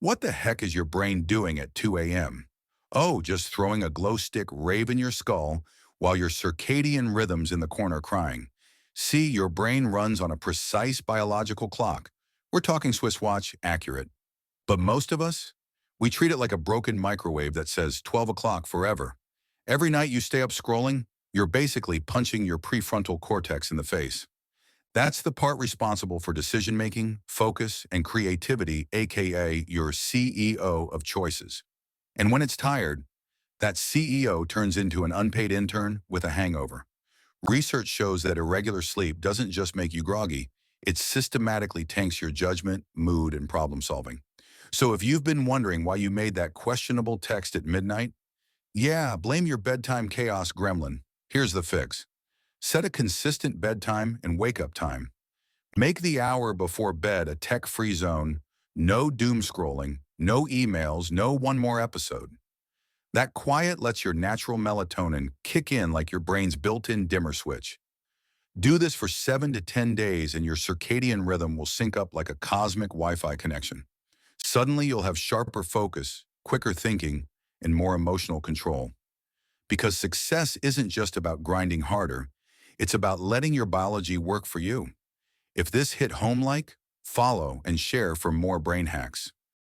What the heck is your brain doing at 2 a.m.? Oh, just throwing a glow stick rave in your skull while your circadian rhythm's in the corner crying. See, your brain runs on a precise biological clock. We're talking Swiss watch accurate. But most of us, we treat it like a broken microwave that says 12 o'clock forever. Every night you stay up scrolling, you're basically punching your prefrontal cortex in the face. That's the part responsible for decision-making, focus, and creativity, aka your CEO of choices. And when it's tired, that CEO turns into an unpaid intern with a hangover. Research shows that irregular sleep doesn't just make you groggy, it systematically tanks your judgment, mood, and problem solving. So if you've been wondering why you made that questionable text at midnight, yeah, blame your bedtime chaos gremlin. Here's the fix. Set a consistent bedtime and wake-up time. Make the hour before bed a tech-free zone, no doom scrolling, no emails, no one more episode. That quiet lets your natural melatonin kick in like your brain's built-in dimmer switch. Do this for 7 to 10 days and your circadian rhythm will sync up like a cosmic Wi-Fi connection. Suddenly you'll have sharper focus, quicker thinking, and more emotional control. Because success isn't just about grinding harder, it's about letting your biology work for you. If this hit home, like, follow and share for more brain hacks.